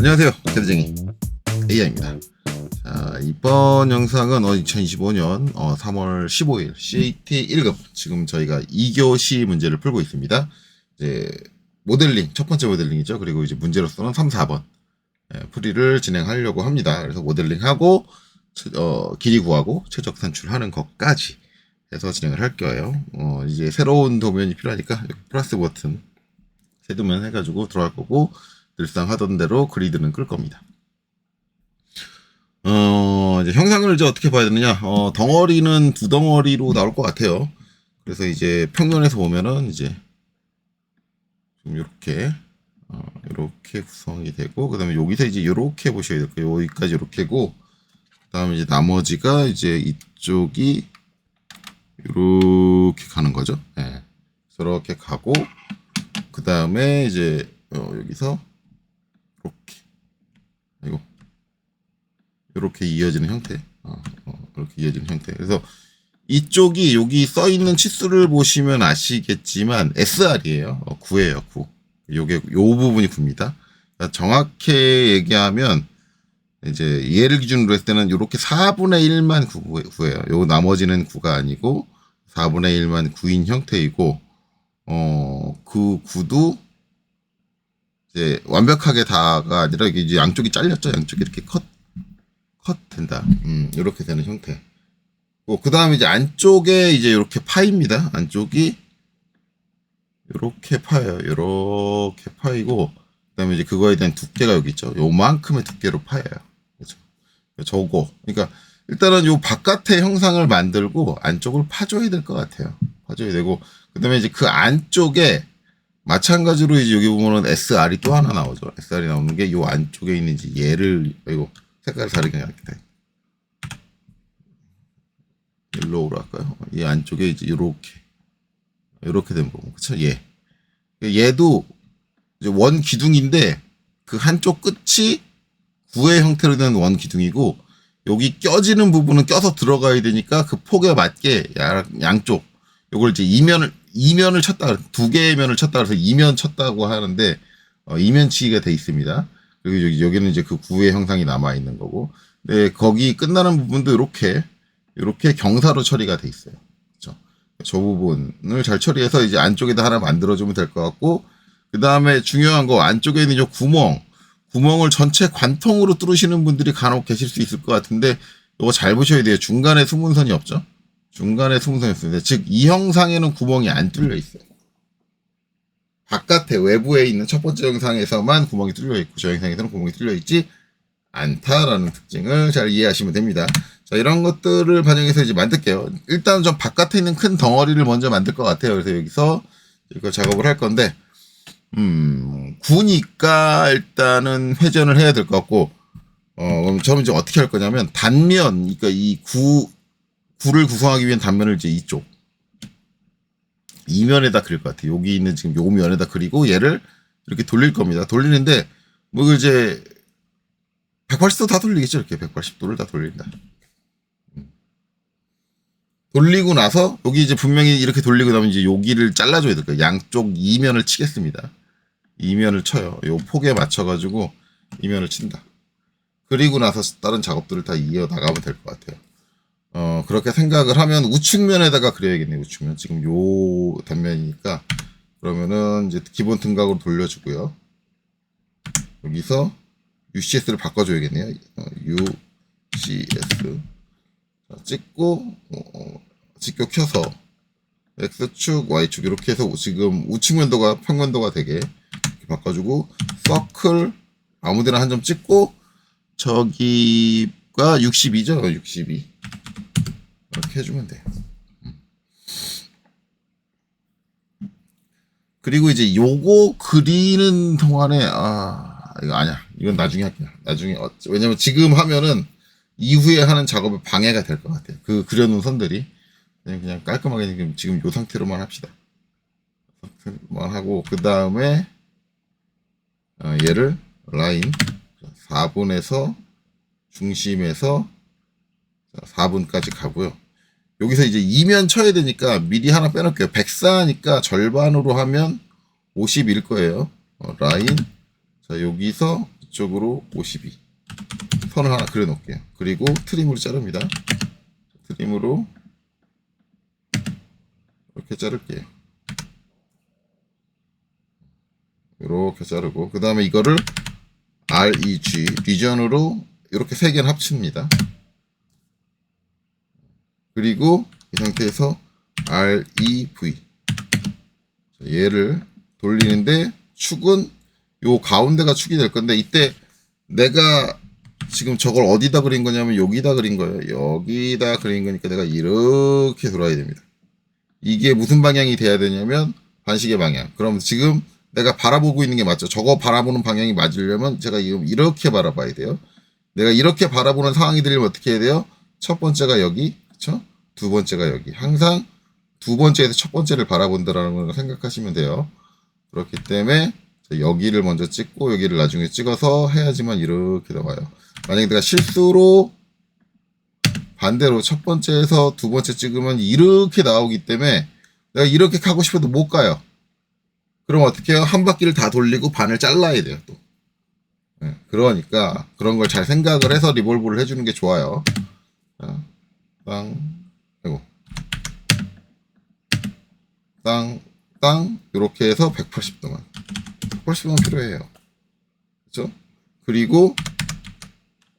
안녕하세요, 테드쟁이 AI입니다. 자, 이번 영상은 2025년 3월 15일 CAT 1급 지금 저희가 2교시 문제를 풀고 있습니다. 이제 모델링, 첫 번째 모델링이죠. 그리고 이제 문제로서는 3, 4번 풀이를 진행하려고 합니다. 그래서 모델링하고 길이 구하고 최적 산출하는 것까지 해서 진행을 할 거예요. 이제 새로운 도면이 필요하니까 플러스 버튼 세 도면 해가지고 들어갈 거고, 늘상 하던 대로 그리드는 끌 겁니다. 이제 형상을 이제 어떻게 봐야 되느냐. 덩어리는 두 덩어리로 나올 것 같아요. 그래서 이제 평면에서 보면은 이제 좀 이렇게 구성이 되고, 그 다음에 여기서 이제 이렇게 보셔야 될 거예요. 여기까지 이렇게고, 그 다음에 이제 나머지가 이제 이쪽이 이렇게 가는 거죠. 네. 저렇게 가고, 그 다음에 이제 여기서 이렇게 이어지는 형태. 이렇게 이어지는 형태. 그래서 이쪽이 여기 써 있는 치수를 보시면 아시겠지만 SR이에요. 9예요, 9. 요게 요 부분이 9입니다. 그러니까 정확히 얘기하면 이제 얘를 기준으로 했을 때는 이렇게 4분의 1만 9예요. 요 나머지는 9가 아니고 4분의 1만 9인 형태이고, 그 9도 이제 완벽하게 다가 아니라 이제 양쪽이 잘렸죠. 양쪽이 이렇게 컷 된다. 이렇게 되는 형태. 그 다음에 이제 안쪽에 이제 이렇게 파입니다. 안쪽이 이렇게 파여요. 이렇게 파이고, 그 다음에 이제 그거에 대한 두께가 여기 있죠. 요만큼의 두께로 파여요. 그렇죠. 저거. 그러니까 일단은 요 바깥의 형상을 만들고 안쪽을 파줘야 될 것 같아요. 파줘야 되고, 그 다음에 이제 그 안쪽에 마찬가지로 이제 여기 보면은 SR이 또 하나 나오죠. SR이 나오는 게 요 안쪽에 있는 이제 얘를, 이거 색깔을 다르게 할게요. 옐로우로 할까요? 이 안쪽에 이제 이렇게 된 부분. 그쵸? 얘도 이제 원 기둥인데 그 한쪽 끝이 구의 형태로 된 원 기둥이고, 여기 껴지는 부분은 껴서 들어가야 되니까 그 폭에 맞게 양쪽, 요걸 이제 이면을 쳤다, 두 개의 면을 쳤다 그래서 이면 쳤다고 하는데, 이면치기가 돼 있습니다. 그리고 여기는 이제 그 구의 형상이 남아 있는 거고, 네, 거기 끝나는 부분도 이렇게 경사로 처리가 돼 있어요. 그렇죠? 저 부분을 잘 처리해서 이제 안쪽에다 하나 만들어주면 될 것 같고, 그 다음에 중요한 거, 안쪽에 있는 이 구멍을 전체 관통으로 뚫으시는 분들이 간혹 계실 수 있을 것 같은데, 이거 잘 보셔야 돼요. 중간에 수문선이 없죠? 중간에 수문선이 없습니다. 즉, 이 형상에는 구멍이 안 뚫려 있어요. 바깥에 외부에 있는 첫 번째 영상에서만 구멍이 뚫려 있고, 저 영상에서는 구멍이 뚫려 있지 않다라는 특징을 잘 이해하시면 됩니다. 자, 이런 것들을 반영해서 이제 만들게요. 일단 좀 바깥에 있는 큰 덩어리를 먼저 만들 것 같아요. 그래서 여기서 이거 작업을 할 건데, 구니까 일단은 회전을 해야 될 것 같고, 그럼 저는 이제 어떻게 할 거냐면, 단면, 그러니까 이 구를 구성하기 위한 단면을 이제 이면에다 그릴 것 같아요. 여기 있는 지금 요 면에다 그리고 얘를 이렇게 돌릴 겁니다. 돌리는데, 뭐 이제 180도 다 돌리겠죠. 이렇게 180도를 다 돌린다. 돌리고 나서 여기 이제 분명히 이렇게 돌리고 나면 이제 여기를 잘라줘야 될 거예요. 양쪽 이면을 치겠습니다. 이면을 쳐요. 요 폭에 맞춰가지고 이면을 친다. 그리고 나서 다른 작업들을 다 이어 나가면 될 것 같아요. 그렇게 생각을 하면 우측면에다가 그려야겠네요. 우측면. 지금 요 단면이니까. 그러면은 이제 기본 등각으로 돌려주고요. 여기서 UCS를 바꿔줘야겠네요. UCS. 자, 찍고, 직교 켜서, X축, Y축, 이렇게 해서 지금 우측면도가 평면도가 되게 이렇게 바꿔주고, 서클, 아무데나 한 점 찍고, 저기가 62죠? 62. 이렇게 해주면 돼요. 그리고 이제 요거 그리는 동안에, 이거 아니야. 이건 나중에 할게요. 나중에, 왜냐면 지금 하면은 이후에 하는 작업에 방해가 될 것 같아요. 그 그려놓은 선들이. 그냥 깔끔하게 지금 요 상태로만 합시다. 상태로만 하고, 그 다음에, 얘를 라인 4분에서 중심에서 4분까지 가고요. 여기서 이제 이면 쳐야 되니까 미리 하나 빼놓을게요. 104니까 절반으로 하면 50일 거예요. 라인. 자, 여기서 이쪽으로 52 선을 하나 그려 놓을게요. 그리고 트림으로 자릅니다. 트림으로 이렇게 자를게요. 이렇게 자르고 그 다음에 이거를 REG 리전으로 이렇게 세 개는 합칩니다. 그리고 이 상태에서 REV 얘를 돌리는데 축은 요 가운데가 축이 될 건데 이때 내가 지금 저걸 어디다 그린 거냐면 여기다 그린 거예요. 여기다 그린 거니까 내가 이렇게 돌아야 됩니다. 이게 무슨 방향이 돼야 되냐면 반시계 방향. 그럼 지금 내가 바라보고 있는 게 맞죠. 저거 바라보는 방향이 맞으려면 제가 이렇게 바라봐야 돼요. 내가 이렇게 바라보는 상황이 되려면 어떻게 해야 돼요? 첫 번째가 여기, 그쵸? 두 번째가 여기. 항상 두 번째에서 첫 번째를 바라본다라는 걸 생각하시면 돼요. 그렇기 때문에 여기를 먼저 찍고 여기를 나중에 찍어서 해야지만 이렇게 나와요. 만약에 내가 실수로 반대로 첫 번째에서 두 번째 찍으면 이렇게 나오기 때문에 내가 이렇게 가고 싶어도 못 가요. 그럼 어떻게 해요? 한 바퀴를 다 돌리고 반을 잘라야 돼요, 또. 네, 그러니까 그런 걸 잘 생각을 해서 리볼브를 해주는 게 좋아요. 자, 아이고. 이렇게 해서 180도만. 180도만 필요해요. 그렇죠? 그리고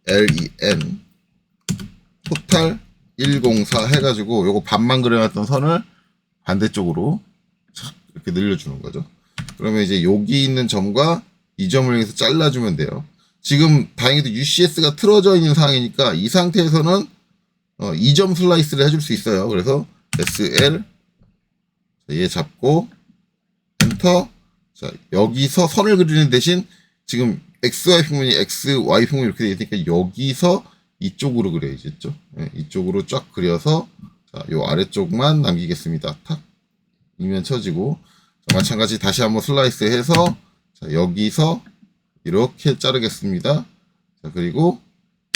LEN 토탈 104 해가지고 요거 반만 그려놨던 선을 반대쪽으로 이렇게 늘려주는 거죠. 그러면 이제 여기 있는 점과 이 점을 여기서 잘라주면 돼요. 지금 다행히도 UCS가 틀어져 있는 상황이니까 이 상태에서는 2점 슬라이스를 해줄 수 있어요. 그래서 SL 얘 잡고 엔터. 자, 여기서 선을 그리는 대신 지금 XY 평면이 XY 평면 이렇게 되어 있으니까 여기서 이쪽으로 그려야겠죠. 네, 이쪽으로 쫙 그려서 자, 요 아래쪽만 남기겠습니다. 탁 이면 쳐지고 자, 마찬가지 다시 한번 슬라이스 해서 자, 여기서 이렇게 자르겠습니다. 자, 그리고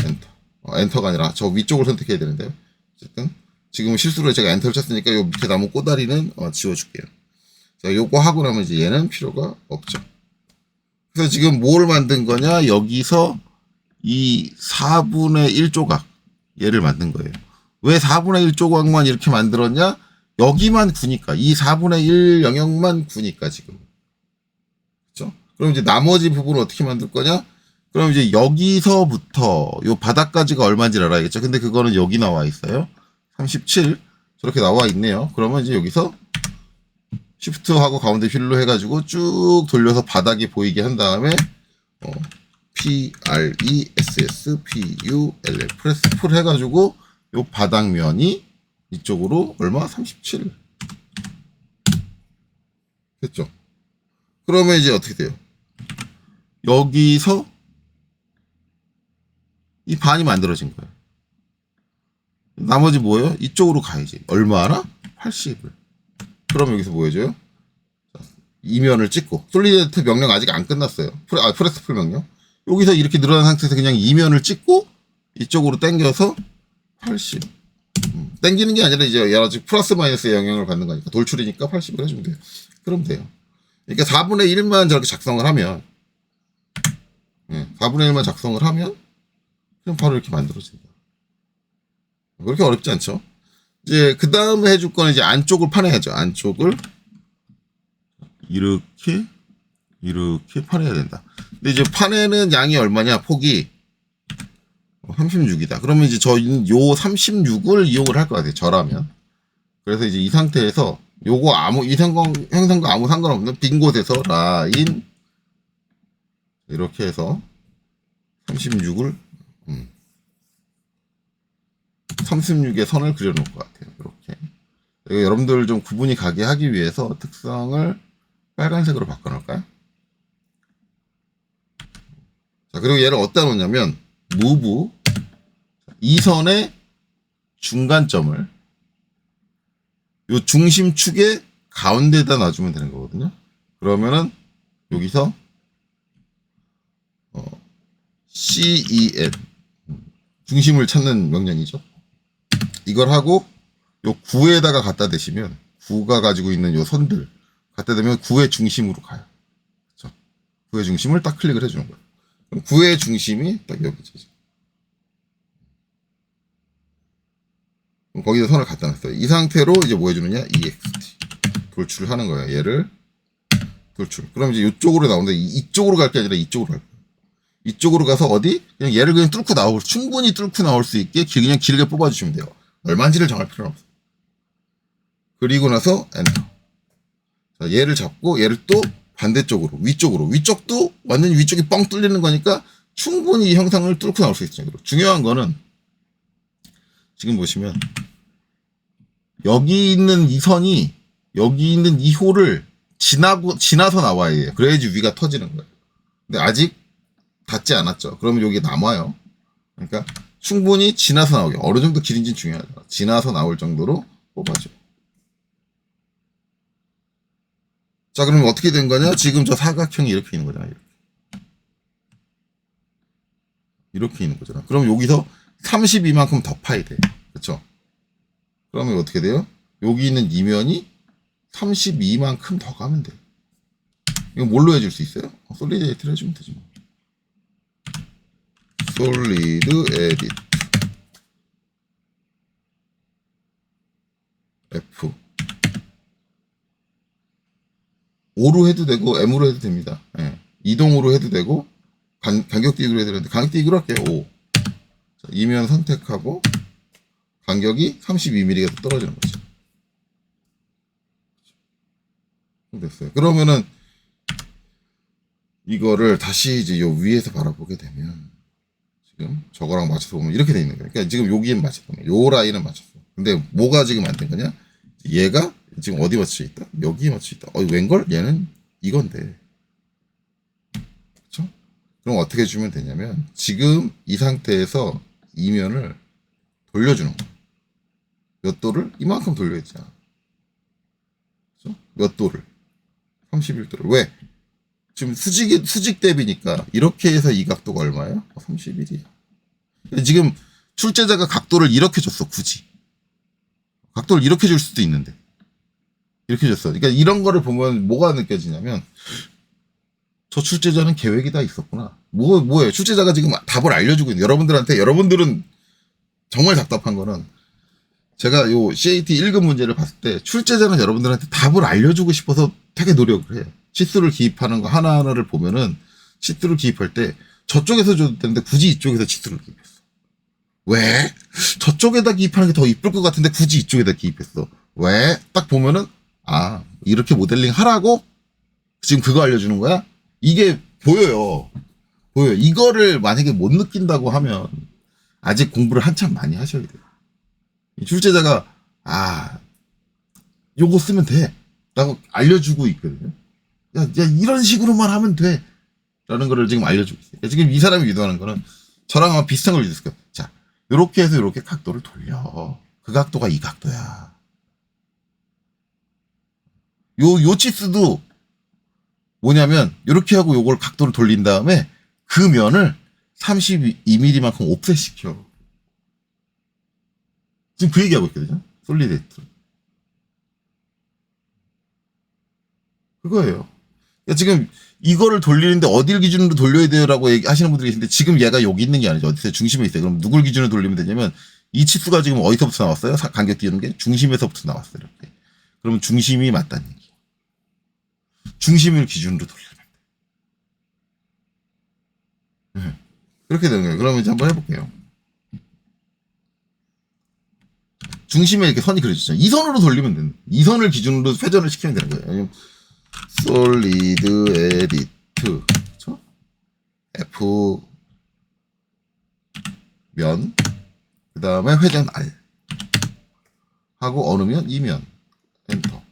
엔터. 엔터가 아니라 저 위쪽을 선택해야 되는데요. 어쨌든 지금 실수로 제가 엔터를 쳤으니까 요 밑에 남은 꼬다리는 지워줄게요. 자, 요거 하고 나면 이제 얘는 필요가 없죠. 그래서 지금 뭘 만든 거냐? 여기서 이 4분의 1 조각 얘를 만든 거예요. 왜 4분의 1 조각만 이렇게 만들었냐? 여기만 구니까 이 4분의 1 영역만 구니까 지금. 그렇죠? 그럼 이제 나머지 부분을 어떻게 만들 거냐? 그럼 이제 여기서부터 요 바닥까지가 얼마인지 알아야겠죠. 근데 그거는 여기 나와 있어요. 37 저렇게 나와 있네요. 그러면 이제 여기서 시프트하고 가운데 휠로 해가지고 쭉 돌려서 바닥이 보이게 한 다음에 PRESS PULL 프레스 풀 해가지고 요 바닥면이 이쪽으로 얼마? 37 됐죠? 그러면 이제 어떻게 돼요? 여기서 이 반이 만들어진 거예요. 나머지 뭐예요? 이쪽으로 가야지. 얼마나? 80을. 그럼 여기서 뭐 해줘요? 이면을 찍고 솔리드 명령 아직 안 끝났어요. 프레스 풀 명령. 여기서 이렇게 늘어난 상태에서 그냥 이면을 찍고 이쪽으로 당겨서 80. 당기는 게 아니라 이제 여러 가지 플러스 마이너스의 영향을 받는 거니까 돌출이니까 80을 해주면 돼요. 그럼 돼요. 그러니까 4분의 1만 저렇게 작성을 하면 4분의 1만 작성을 하면 그냥 바로 이렇게 만들어진다. 그렇게 어렵지 않죠? 이제 그 다음에 해줄 거는 이제 안쪽을 파내야죠. 안쪽을 이렇게 파내야 된다. 근데 이제 파내는 양이 얼마냐? 폭이 36이다. 그러면 이제 저희는 요 36을 이용을 할 것 같아요. 저라면. 그래서 이제 이 상태에서 요거 이 형상과 아무 상관없는 빈 곳에서 라인 이렇게 해서 36을 36의 선을 그려놓을 것 같아요. 이렇게. 여러분들 좀 구분이 가게 하기 위해서 특성을 빨간색으로 바꿔놓을까요? 자, 그리고 얘를 어디다 놓냐면 move 이 선의 중간점을 요 중심축의 가운데다 놔주면 되는 거거든요. 그러면은 여기서 CEN 중심을 찾는 명령이죠. 이걸 하고 요 9에다가 갖다 대시면 9가 가지고 있는 요 선들 갖다 대면 9의 중심으로 가요. 그렇죠? 9의 중심을 딱 클릭을 해주는 거예요. 그럼 9의 중심이 딱 여기죠. 그럼 거기다 선을 갖다 놨어요. 이 상태로 이제 뭐 해주느냐? EXT. 돌출을 하는 거예요. 얘를 돌출. 그럼 이제 이쪽으로 나오는데 이쪽으로 갈 게 아니라 이쪽으로 갈 거예요. 이쪽으로 가서 어디? 그냥 얘를 그냥 뚫고 충분히 뚫고 나올 수 있게 그냥 길게 뽑아주시면 돼요. 얼마인지를 정할 필요는 없어요. 그리고 나서 엔터. 자, 얘를 잡고 얘를 또 반대쪽으로 위쪽으로. 위쪽도 완전히 위쪽이 뻥 뚫리는 거니까 충분히 이 형상을 뚫고 나올 수 있어요. 중요한 거는 지금 보시면 여기 있는 이 선이 여기 있는 이 호를 지나서 나와야 해요. 그래야지 위가 터지는 거예요. 근데 아직 닿지 않았죠. 그러면 여기 남아요. 그러니까 충분히 지나서 나오게. 어느 정도 길인지는 중요하죠. 지나서 나올 정도로 뽑아줘. 자, 그러면 어떻게 된 거냐? 지금 저 사각형이 이렇게 있는 거잖아요. 이렇게 있는 거잖아. 그럼 여기서 32만큼 더 파야 돼. 그렇죠? 그러면 어떻게 돼요? 여기 있는 이면이 32만큼 더 가면 돼. 이거 뭘로 해줄 수 있어요? 솔리드 에디트를 해주면 되지 뭐. 솔리드 에디트 F 5로 해도 되고 M으로 해도 됩니다. 예. 이동으로 해도 되고 간격 띄기로 해도 되는데 간격 띄기로 할게요. 5. 자, 이면 선택하고 간격이 32mm가 떨어지는 거죠. 됐어요. 그러면은 이거를 다시 이제 요 위에서 바라보게 되면 지금 저거랑 맞춰서 보면 이렇게 돼 있는 거예요. 그러니까 지금 여기엔 맞췄어. 요 라인은 맞췄어. 근데 뭐가 지금 안 된 거냐? 얘가 지금 어디 맞춰 있다? 여기에 맞춰 있다. 웬걸? 얘는 이건데. 그렇죠? 그럼 어떻게 주면 되냐면 지금 이 상태에서 이면을 돌려주는 거예요. 몇 도를? 이만큼 돌려야죠. 그렇죠? 몇 도를? 31도를. 왜? 지금 수직 대비니까 이렇게 해서 이 각도가 얼마예요? 31이야. 지금 출제자가 각도를 이렇게 줬어. 굳이. 각도를 이렇게 줄 수도 있는데. 이렇게 줬어. 그러니까 이런 거를 보면 뭐가 느껴지냐면 저 출제자는 계획이 다 있었구나. 뭐예요? 출제자가 지금 답을 알려주고 있는 여러분들은 정말 답답한 거는 제가 요 CAT 1급 문제를 봤을 때 출제자는 여러분들한테 답을 알려주고 싶어서 되게 노력을 해요. 치수를 기입하는 거 하나하나를 보면은 치수를 기입할 때 저쪽에서 줘도 되는데 굳이 이쪽에서 치수를 기입했어. 왜? 저쪽에다 기입하는 게 더 이쁠 것 같은데 굳이 이쪽에다 기입했어. 왜? 딱 보면은 이렇게 모델링 하라고 지금 그거 알려주는 거야? 이게 보여요. 이거를 만약에 못 느낀다고 하면 아직 공부를 한참 많이 하셔야 돼요. 출제자가 요거 쓰면 돼 라고 알려주고 있거든요. 야 이런 식으로만 하면 돼 라는 거를 지금 알려주고 있어요. 지금 이 사람이 유도하는 거는 저랑 아마 비슷한 걸 유도했을 거예요. 자, 요렇게 해서 요렇게 각도를 돌려. 그 각도가 이 각도야. 요 치수도 뭐냐면 요렇게 하고 요걸 각도를 돌린 다음에 그 면을 32mm만큼 옵셋시켜. 지금 그 얘기하고 있거든요. 솔리드 에디트. 그거예요. 그러니까 지금 이거를 돌리는데 어딜 기준으로 돌려야 돼요라고 하시는 분들이 계신데 지금 얘가 여기 있는 게 아니죠. 어디서 중심에 있어요. 그럼 누굴 기준으로 돌리면 되냐면 이 치수가 지금 어디서부터 나왔어요? 간격 띄우는 게 중심에서부터 나왔어요. 이렇게. 그러면 중심이 맞다는 얘기. 중심을 기준으로 돌리면 돼. 그렇게 되는 거예요. 그러면 이제 한번 해볼게요. 중심에 이렇게 선이 그려지죠. 이 선으로 돌리면 되는 거예요. 이 선을 기준으로 회전을 시키면 되는 거예요. 솔리드 에디트 그렇죠? F 면 그 다음에 회전 R 하고 어느 면? 이면 엔터.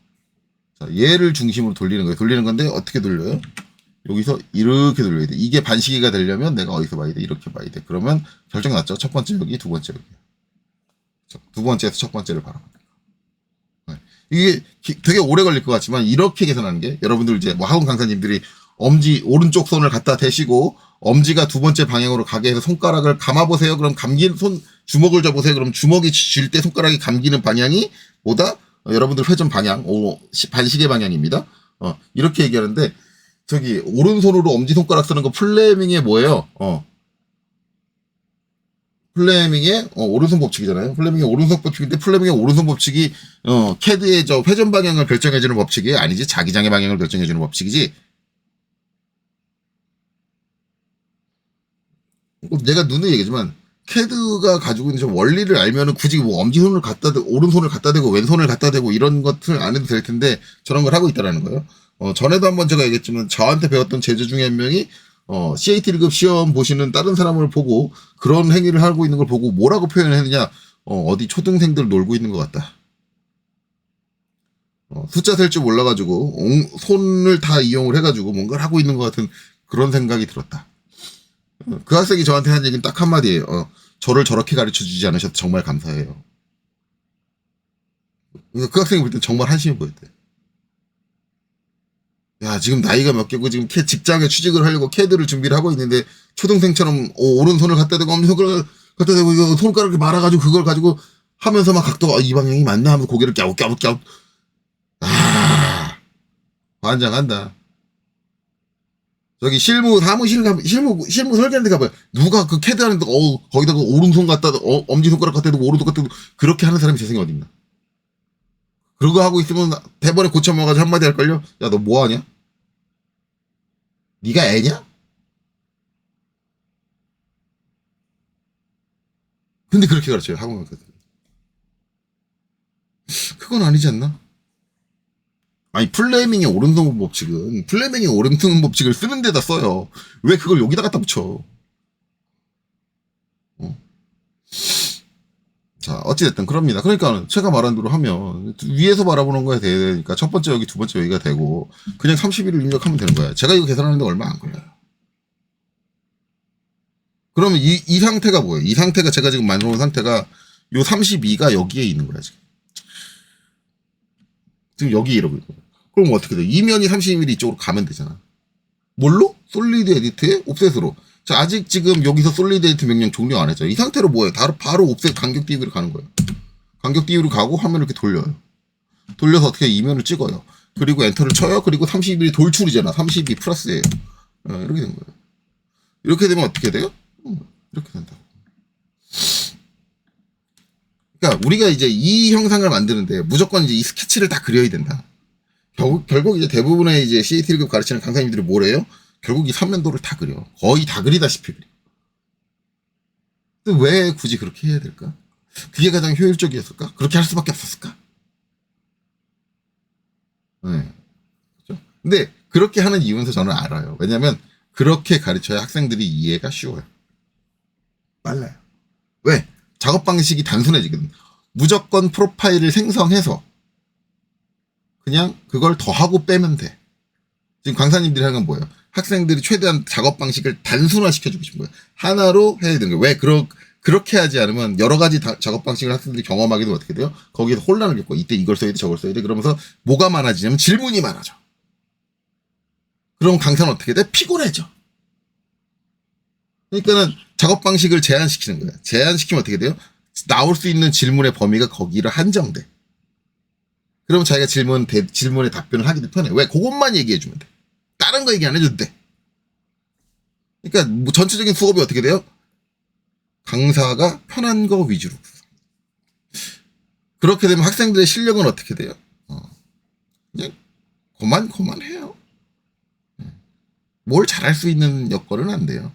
자, 얘를 중심으로 돌리는 거예요. 돌리는 건데 어떻게 돌려요? 여기서 이렇게 돌려야 돼. 이게 반시계가 되려면 내가 어디서 봐야 돼? 이렇게 봐야 돼. 그러면 결정 났죠. 첫 번째 여기, 두 번째 여기. 두 번째에서 첫 번째를 바라보는 거예요. 이게 되게 오래 걸릴 것 같지만 이렇게 계산하는 게 여러분들 이제 뭐 학원 강사님들이 엄지 오른쪽 손을 갖다 대시고 엄지가 두 번째 방향으로 가게 해서 손가락을 감아보세요. 그럼 감긴 주먹을 져보세요. 그럼 주먹이 쥘 때 손가락이 감기는 방향이 뭐다? 여러분들 회전 방향, 반시계 방향입니다. 이렇게 얘기하는데 저기 오른손으로 엄지손가락 쓰는 거 플레밍의 뭐예요? 플레밍의 오른손 법칙이잖아요. 플레밍의 오른손 법칙인데 플레밍의 오른손 법칙이 캐드의 저 회전 방향을 결정해주는 법칙이 아니지 자기장의 방향을 결정해주는 법칙이지. 내가 누누이 얘기하지만 캐드가 가지고 있는 저 원리를 알면은 굳이 뭐 엄지손을 갖다 대고 오른손을 갖다 대고 왼손을 갖다 대고 이런 것을 안 해도 될 텐데 저런 걸 하고 있다라는 거예요. 전에도 한번 제가 얘기했지만 저한테 배웠던 제자 중에 한 명이 CAT 1급 시험 보시는 다른 사람을 보고 그런 행위를 하고 있는 걸 보고 뭐라고 표현했느냐, 어디 초등생들 놀고 있는 것 같다. 숫자 셀 줄 몰라가지고 손을 다 이용을 해가지고 뭔가를 하고 있는 것 같은 그런 생각이 들었다. 그 학생이 저한테 한 얘기는 딱 한마디예요. 저를 저렇게 가르쳐주지 않으셔서 정말 감사해요. 그 학생이 볼 땐 정말 한심해 보였대. 야, 지금 나이가 몇 개고 지금 직장에 취직을 하려고 캐드를 준비를 하고 있는데 초등생처럼 오른손을 갖다 대고 엄지손가락을 갖다 대고 이거 손가락을 말아가지고 그걸 가지고 하면서 막 각도가 이 방향이 맞나 하면서 고개를 갸웃갸웃갸웃. 환장한다. 저기 사무실 가면 실무 설계하는 데 가봐요. 누가 그 캐드 하는데 거기다가 오른손 갖다 엄지손가락 갖다 대고 오른손 갖다 대고 그렇게 하는 사람이 세상에 어딨나. 그러고 하고 있으면 대번에 고쳐먹어가지고 한마디 할걸요? 야, 너 뭐하냐? 네가 애냐? 근데 그렇게 가르쳐요, 학원 가서. 그건 아니지 않나? 아니, 플레밍의 오른손 법칙은 플레밍의 오른손 법칙을 쓰는 데다 써요. 왜 그걸 여기다 갖다 붙여? 자, 어찌됐든 그럽니다. 그러니까 제가 말한 대로 하면 위에서 바라보는 거에 되니까 첫 번째 여기, 두 번째 여기가 되고 그냥 31을 입력하면 되는 거야. 제가 이거 계산하는데 얼마 안 걸려요. 그러면 이 상태가 뭐예요? 이 상태가 제가 지금 만들어놓은 상태가 요 32가 여기에 있는 거야, 지금. 지금 여기 이러고 있는 거야. 그럼 어떻게 돼? 이면이 32mm 이쪽으로 가면 되잖아. 뭘로? 솔리드 에디트에 옵셋으로. 자, 아직 지금 여기서 솔리드 에디트 명령 종료 안 했죠. 이 상태로 뭐예요? 바로 옵셋 간격 DV로 가는 거예요. 간격 DV로 가고 화면을 이렇게 돌려요. 돌려서 어떻게 이면을 찍어요. 그리고 엔터를 쳐요. 그리고 32mm 돌출이잖아. 32 플러스예요. 이렇게 된 거예요. 이렇게 되면 어떻게 돼요? 이렇게 된다고. 그러니까 우리가 이제 이 형상을 만드는데 무조건 이제 이 스케치를 다 그려야 된다. 결국 이제 대부분의 이제 CAT 1급 가르치는 강사님들이 뭐래요? 결국 이 삼면도를 다 그려. 거의 다 그리다시피 그려. 근데 왜 굳이 그렇게 해야 될까? 그게 가장 효율적이었을까? 그렇게 할 수밖에 없었을까? 네. 그렇죠? 근데 그렇게 하는 이유는 저는 알아요. 왜냐면 그렇게 가르쳐야 학생들이 이해가 쉬워요. 빨라요. 왜? 작업 방식이 단순해지거든. 무조건 프로파일을 생성해서 그냥 그걸 더하고 빼면 돼. 지금 강사님들이 하는 건 뭐예요? 학생들이 최대한 작업 방식을 단순화시켜주고 싶은 거예요. 하나로 해야 되는 거예요. 왜? 그렇게 하지 않으면 여러 가지 작업 방식을 학생들이 경험하게 되면 어떻게 돼요? 거기에서 혼란을 겪고 이때 이걸 써야 돼, 저걸 써야 돼. 그러면서 뭐가 많아지냐면 질문이 많아져. 그럼 강사는 어떻게 돼? 피곤해져. 그러니까는 작업 방식을 제한시키는 거예요. 제한시키면 어떻게 돼요? 나올 수 있는 질문의 범위가 거기로 한정돼. 그러면 자기가 질문에 답변을 하기도 편해. 왜? 그것만 얘기해주면 돼. 다른 거 얘기 안 해줘도 돼. 그러니까 뭐 전체적인 수업이 어떻게 돼요? 강사가 편한 거 위주로. 그렇게 되면 학생들의 실력은 어떻게 돼요? 그냥 그만해요. 뭘 잘할 수 있는 여건은 안 돼요.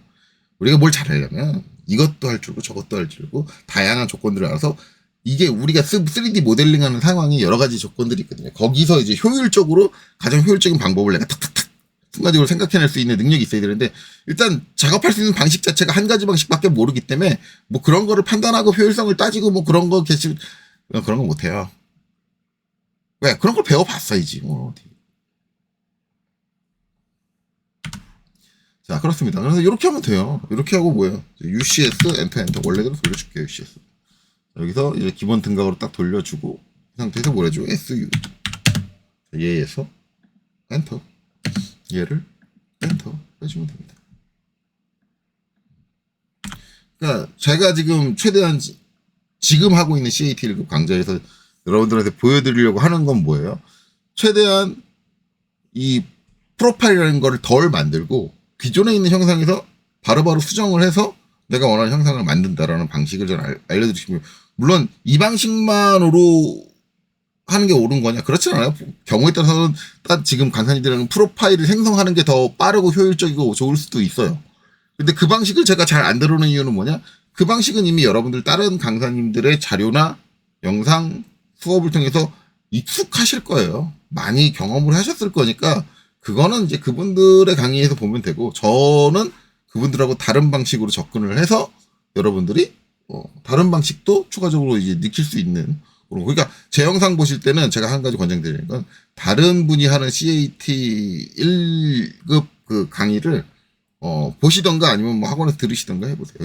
우리가 뭘 잘하려면 이것도 할 줄고 저것도 할 줄고 다양한 조건들을 알아서 이게 우리가 3D 모델링하는 상황이 여러 가지 조건들이 있거든요. 거기서 이제 효율적으로 가장 효율적인 방법을 내가 탁탁탁 순간적으로 생각해낼 수 있는 능력이 있어야 되는데 일단 작업할 수 있는 방식 자체가 한 가지 방식밖에 모르기 때문에 뭐 그런 거를 판단하고 효율성을 따지고 뭐 그런 거 그런 거 못해요. 왜? 그런 걸 배워봤어야지. 뭐 어디. 자, 그렇습니다. 그래서 이렇게 하면 돼요. 이렇게 하고 뭐예요? UCS 엔터 원래대로 돌려줄게요. UCS. 여기서 이제 기본 등각으로 딱 돌려주고 이 상태에서 뭘 해줘? SU. 얘에서 엔터. 얘를 엔터 해주면 됩니다. 그러니까 제가 지금 최대한 지금 하고 있는 CAT 1급 강좌에서 여러분들한테 보여드리려고 하는 건 뭐예요? 최대한 이 프로파일이라는 거를 덜 만들고 기존에 있는 형상에서 바로바로 수정을 해서 내가 원하는 형상을 만든다라는 방식을 좀 알려드리시면, 물론 이 방식만으로 하는 게 옳은 거냐? 그렇진 않아요. 경우에 따라서는 딱 지금 강사님들은 프로파일을 생성하는 게 더 빠르고 효율적이고 좋을 수도 있어요. 근데 그 방식을 제가 잘 안 다루는 이유는 뭐냐? 그 방식은 이미 여러분들 다른 강사님들의 자료나 영상 수업을 통해서 익숙하실 거예요. 많이 경험을 하셨을 거니까 그거는 이제 그분들의 강의에서 보면 되고, 저는 그분들하고 다른 방식으로 접근을 해서 여러분들이 다른 방식도 추가적으로 이제 느낄 수 있는. 그러니까 제 영상 보실 때는 제가 한 가지 권장드리는 건, 다른 분이 하는 CAT 1급 그 강의를 보시던가 아니면 뭐 학원에서 들으시던가 해보세요.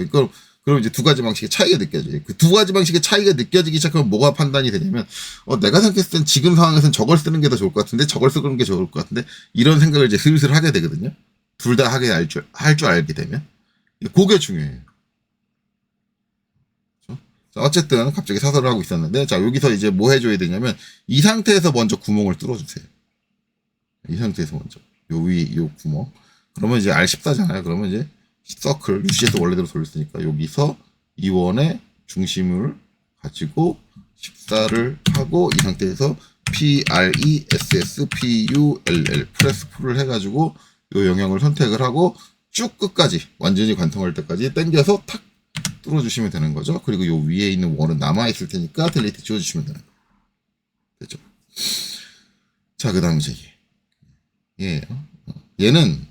그럼 이제 두 가지 방식의 차이가 느껴져요. 그 두 가지 방식의 차이가 느껴지기 시작하면 뭐가 판단이 되냐면, 내가 생각했을 땐 지금 상황에서는 저걸 쓰는 게 더 좋을 것 같은데, 저걸 쓰는 게 좋을 것 같은데, 이런 생각을 이제 슬슬 하게 되거든요. 둘 다 하게 할 줄 알게 되면. 그게 중요해요. 그렇죠? 자, 어쨌든 갑자기 사설을 하고 있었는데, 자, 여기서 이제 뭐 해줘야 되냐면, 이 상태에서 먼저 구멍을 뚫어주세요. 이 상태에서 먼저. 요 구멍. 그러면 이제 R14잖아요. 그러면 이제 서클, UC에서 원래대로 돌렸으니까 여기서 이 원의 중심을 가지고 14를 하고, 이 상태에서 PRESSPULL 프레스 풀을 해가지고 요 영역을 선택을 하고 쭉 끝까지 완전히 관통할 때까지 당겨서 탁 뚫어주시면 되는 거죠. 그리고 요 위에 있는 원은 남아있을 테니까 델리트 지워주시면 되는 거예요. 됐죠? 자, 그 다음 이제 얘는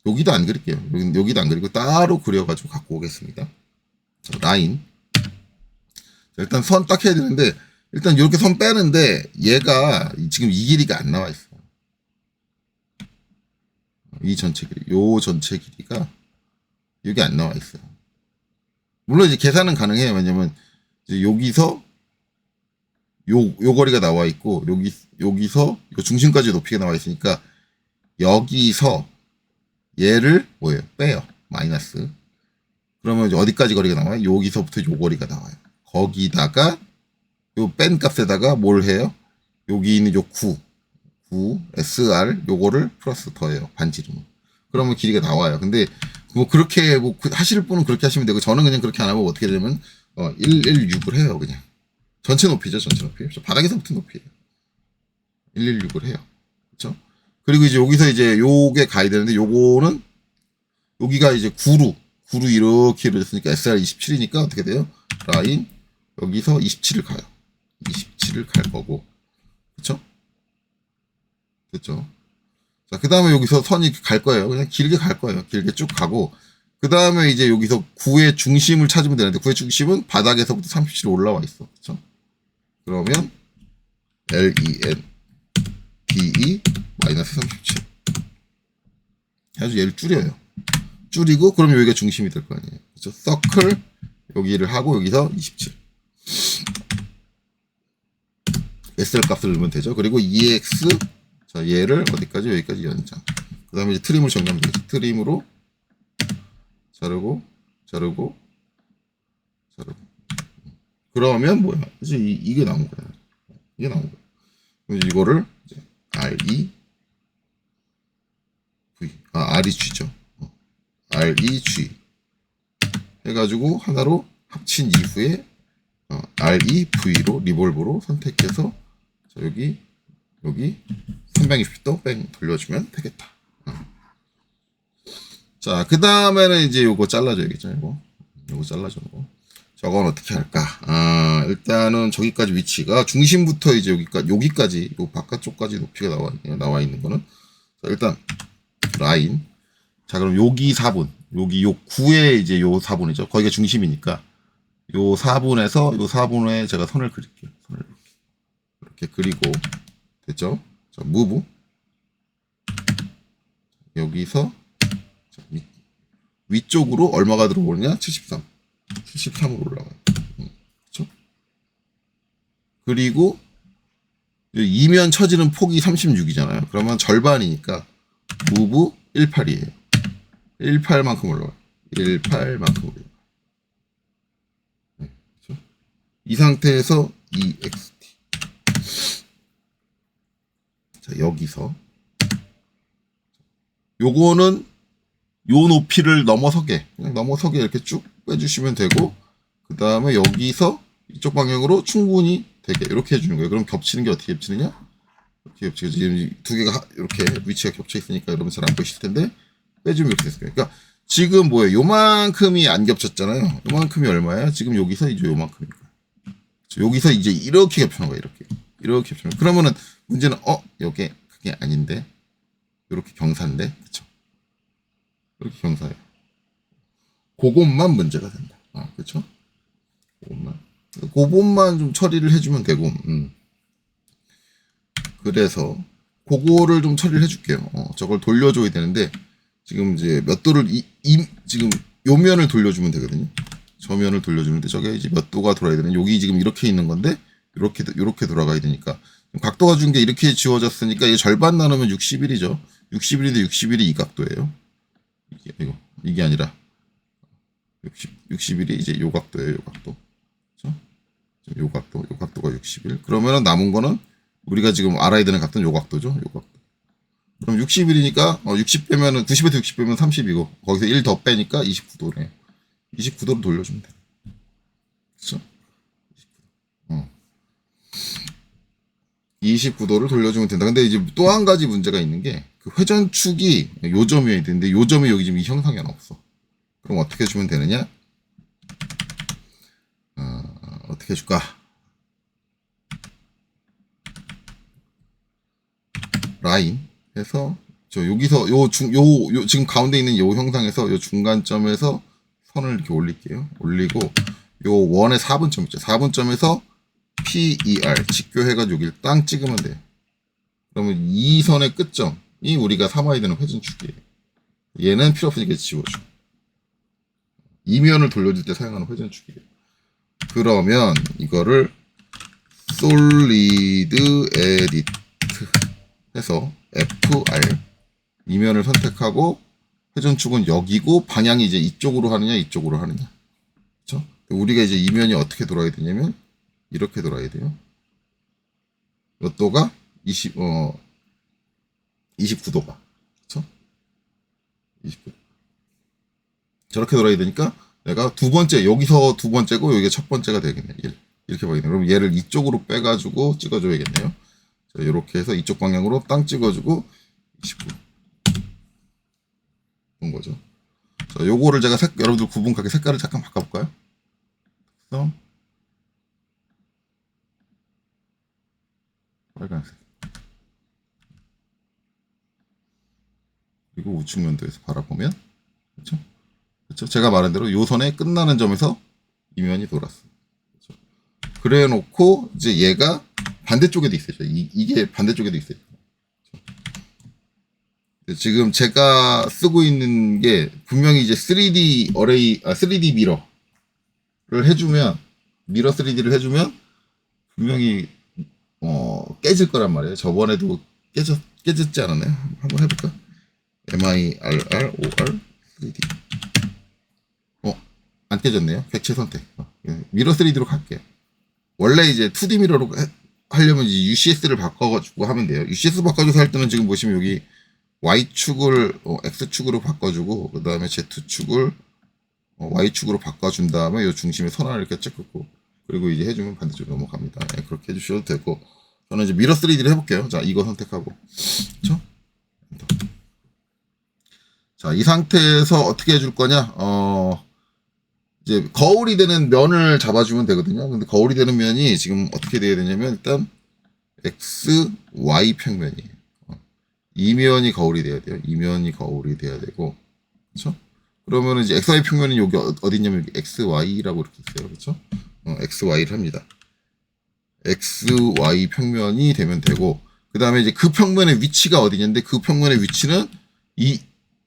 여기도 안 그릴게요. 여기도 안 그리고 따로 그려가지고 갖고 오겠습니다. 자, 라인. 자, 일단 선 딱 해야 되는데, 일단 이렇게 선 빼는데 얘가 지금 이 길이가 안 나와 있어. 이 전체 길이, 요 전체 길이가 여기 안 나와 있어요. 물론 이제 계산은 가능해요. 왜냐면 이제 여기서 요 거리가 나와 있고, 여기서 요 중심까지 높이가 나와 있으니까 여기서 얘를 뭐예요? 빼요. 마이너스. 그러면 이제 어디까지 거리가 나와요? 여기서부터 요 거리가 나와요. 거기다가 요 뺀 값에다가 뭘 해요? 여기 있는 요 9 SR 요거를 플러스 더해요. 반지름. 그러면 길이가 나와요. 근데 뭐 그렇게 뭐 하실 분은 그렇게 하시면 되고, 저는 그냥 그렇게 안 하고 어떻게 되냐면 116을 해요. 그냥 전체 높이죠. 전체 높이. 바닥에서부터 높이에요. 116을 해요. 그렇죠? 그리고 이제 여기서 이제 요게 가야 되는데, 요거는 여기가 이제 9루 이렇게 이루어졌으니까 SR 27이니까 어떻게 돼요? 라인 여기서 27을 가요. 27을 갈 거고. 그쵸? 됐죠? 자, 그 다음에 여기서 선이 갈 거예요. 그냥 길게 갈 거예요. 길게 쭉 가고. 그 다음에 이제 여기서 9의 중심을 찾으면 되는데, 9의 중심은 바닥에서부터 37이 올라와 있어. 그쵸? 그러면 LEN DE 마이너스 37. 아주 얘를 줄여요. 줄이고, 그럼 여기가 중심이 될 거 아니에요. 그렇죠? 서클 여기를 하고 여기서 27. SL 값을 넣으면 되죠. 그리고 EX, 자, 얘를 어디까지? 여기까지 연장. 그 다음에 이제 트림을 정리하면 되죠. 트림으로 자르고. 그러면 뭐야? 이제 이게 나온 거야. 이게 나온 거야. 그럼 이거를 이제 RE V, REG죠. REG 해가지고 하나로 합친 이후에 REV로 리볼브로 선택해서, 자, 여기 360도 뺑 돌려주면 되겠다. 자, 그 다음에는 이제 요거 잘라줘야겠죠. 요거 잘라주는 거. 저건 어떻게 할까? 일단은 저기까지 위치가 중심부터 이제 여기까지 요 바깥쪽까지 높이가 나와 있는 거는, 자, 일단 라인. 자, 그럼 여기 4분, 여기 요 9에 이제 요 4분이죠. 거기가 중심이니까 요 4분에서 요 4분에 제가 선을 그릴게요. 선을 이렇게 그리고. 됐죠? 자, 무브. 여기서 위쪽으로 얼마가 들어오느냐? 73으로 올라가요. 그렇죠? 그리고 이면 처지는 폭이 36이잖아요. 그러면 절반이니까 무브 18이에요. 18만큼 올라가요. 18만큼 올라가요. 그렇죠? 이 상태에서 EXT. 자, 여기서 요거는 요 높이를 넘어서게, 그냥 넘어서게 이렇게 쭉 빼주시면 되고, 그 다음에 여기서 이쪽 방향으로 충분히 되게 이렇게 해주는 거예요. 그럼 겹치는 게 어떻게 겹치느냐? 이렇게 겹치고 지금 두 개가 이렇게 위치가 겹쳐 있으니까 여러분 잘 안 보이실 텐데 빼주면 이렇게 됐어요. 그러니까 지금 뭐예요? 요만큼이 안 겹쳤잖아요. 요만큼이 얼마야? 지금 여기서 이제 요만큼인 거야. 여기서 이제 이렇게 겹치는 거야. 이렇게 겹치는 거야. 그러면은 문제는 요게 그게 아닌데 이렇게 경사인데, 그쵸? 이렇게 경사예요. 그것만 문제가 된다. 그쵸? 그것만 좀 처리를 해주면 되고, 그래서 그거를 좀 처리를 해줄게요. 저걸 돌려줘야 되는데 지금 이제 몇 도를 지금 요 면을 돌려주면 되거든요. 저 면을 돌려주는데 저게 이제 몇 도가 돌아야 되는, 여기 지금 이렇게 있는 건데 이렇게 돌아가야 되니까 각도가 준 게 이렇게 지워졌으니까 이게 절반 나누면 61이죠. 61인데 61이 이 각도예요. 이게 아니라 61이 이제 요 각도예요. 요 각도. 그렇죠? 요 각도가 61. 그러면은 남은 거는 우리가 지금 알아야 되는 각도는 요 각도죠. 요 각도. 그럼 61이니까 60 빼면은 90에서 60 빼면 30이고 거기서 1 더 빼니까 29도네. 29도로 돌려주면 돼. 그렇죠? 29도를 돌려주면 된다. 근데 이제 또 한 가지 문제가 있는 게 그 회전축이 요점이어야 되는데 요점이 여기 지금 이 형상이 안 없어. 그럼 어떻게 해주면 되느냐? 어떻게 해줄까? 라인 해서 여기서 지금 가운데 있는 요 형상에서 요 중간점에서 선을 이렇게 올릴게요. 올리고 요 원의 4분점 있죠. 4분점에서 PER 직교해가지고 여기를 땅 찍으면 돼요. 그러면 이 선의 끝점이 우리가 삼아야 되는 회전축이에요. 얘는 필요 없으니까 지워줘. 이면을 돌려줄 때 사용하는 회전축이에요. 그러면 이거를 솔리드 에디트 해서 FR 이면을 선택하고 회전축은 여기고 방향이 이제 이쪽으로 하느냐 이쪽으로 하느냐. 그렇죠? 우리가 이제 이면이 어떻게 돌아야 되냐면 이렇게 돌아야 돼요. 몇 도가 29도가. 그렇죠? 29도. 저렇게 돌아야 되니까 내가 두 번째, 여기서 두 번째고 여기가 첫 번째가 되겠네. 이렇게 보이네. 그럼 얘를 이쪽으로 빼가지고 찍어줘야겠네요. 자, 이렇게 해서 이쪽 방향으로 땅 찍어주고 29. 본 거죠. 자, 요거를 제가 여러분들 구분하게 색깔을 잠깐 바꿔볼까요? 특성. 빨간색. 그리고 우측면도에서 바라보면, 그렇죠? 그렇죠? 제가 말한 대로 요 선에 끝나는 점에서 이면이 돌았어. 그렇죠? 그래 놓고 이제 얘가 반대쪽에도 있어요. 이게 반대쪽에도 있어요. 그렇죠? 지금 제가 쓰고 있는 게 분명히 이제 3D 어레이, 3D 미러를 해주면, 미러 3D를 해주면 분명히 깨질 거란 말이에요. 저번에도 깨졌지 않았나요? 한번 해볼까? MIRR, OR, 3D. 안 깨졌네요. 객체 선택. 미러 3D로 갈게요. 원래 이제 2D 미러로 하려면 이제 UCS를 바꿔가지고 하면 돼요. UCS 바꿔줘서 할 때는 지금 보시면 여기 Y축을 X축으로 바꿔주고, 그 다음에 Z축을 Y축으로 바꿔준 다음에 이 중심에 선 하나 이렇게 찍고, 그리고 이제 해주면 반대쪽으로 넘어갑니다. 네, 그렇게 해주셔도 되고, 저는 이제 미러 3D를 해볼게요. 자, 이거 선택하고. 그쵸? 자, 이 상태에서 어떻게 해줄 거냐? 이제 거울이 되는 면을 잡아주면 되거든요. 근데 거울이 되는 면이 지금 어떻게 돼야 되냐면 일단 X, Y 평면이에요. 이 면이 거울이 돼야 돼요. 이 면이 거울이 돼야 되고, 그렇죠? 그러면은 이제 XY 평면이 여기 어디냐면 여기 XY라고 이렇게 있어요. 그렇죠? XY를 합니다. XY 평면이 되면 되고, 그 다음에 이제 그 평면의 위치가 어디냐인데 그 평면의 위치는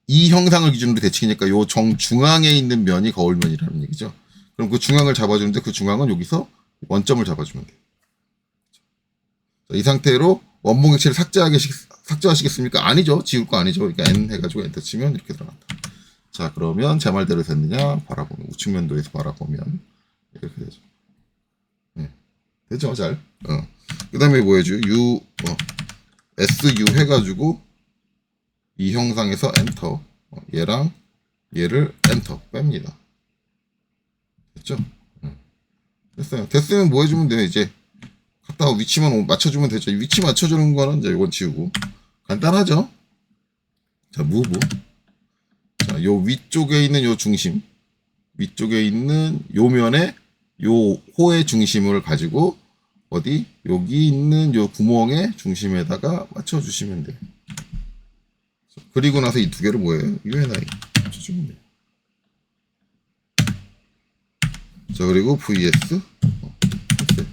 이 형상을 기준으로 대칭이니까 요 정중앙에 있는 면이 거울면이라는 얘기죠. 그럼 그 중앙을 잡아주는데 그 중앙은 여기서 원점을 잡아주면 돼요. 이 상태로 원본 객체를 삭제하시겠습니까? 아니죠. 지울 거 아니죠. 그러니까 N 해가지고 엔터 치면 이렇게 들어간다. 자, 그러면 제 말대로 됐느냐? 바라보면, 우측면도에서 바라보면 이렇게 되죠. 네. 되죠, 잘. 그 다음에 뭐 해줘? SU 해가지고 이 형상에서 엔터. 얘랑 얘를 엔터 뺍니다. 됐죠? 됐어요. 됐으면 뭐 해주면 돼요, 이제. 갖다가 위치만 맞춰주면 되죠. 위치 맞춰주는 거는 이제 이건 지우고. 간단하죠? 자, 무브. 자, 요 위쪽에 있는 요 중심. 위쪽에 있는 요 면에 요 호의 중심을 가지고 어디? 여기 있는 요 구멍의 중심에다가 맞춰주시면 돼요. 그리고 나서 이 두 개를 뭐예요? UNI. 맞춰주면 돼요. 자, 그리고 VS.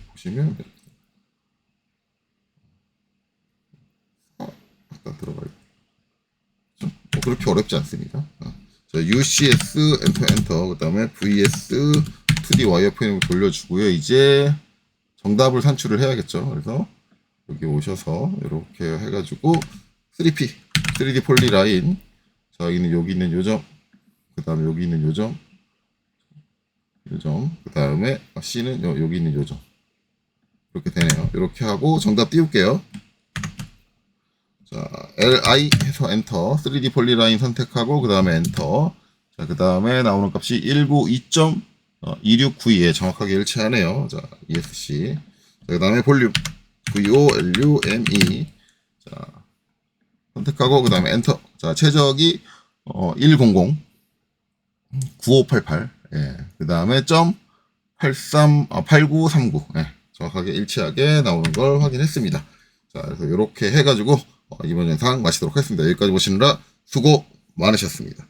보시면 아까 들어가요. 뭐 그렇게 어렵지 않습니다. 자, UCS 엔터 그 다음에 VS 2D 와이어프레임을 돌려주고요. 이제 정답을 산출을 해야겠죠. 그래서 여기 오셔서 이렇게 해가지고 3D 폴리라인. 자, 여기 있는 요점, 그 다음에 여기 있는 요점, 그 다음에 C는 여기 있는 요점. 이렇게 되네요. 이렇게 하고 정답 띄울게요. 자, LI 해서 엔터, 3D 폴리라인 선택하고 그 다음에 엔터. 자, 그 다음에 나오는 값이 192.2692에 정확하게 일치하네요. 자, ESC. 자, 그 다음에 볼륨 VOLUME. 자, 선택하고 그 다음에 엔터. 자, 최적이 100 9588. 예. 그 다음에 점 8939. 예. 정확하게 일치하게 나오는 걸 확인했습니다. 자, 그래서 이렇게 해가지고 이번 영상 마치도록 하겠습니다. 여기까지 보시느라 수고 많으셨습니다.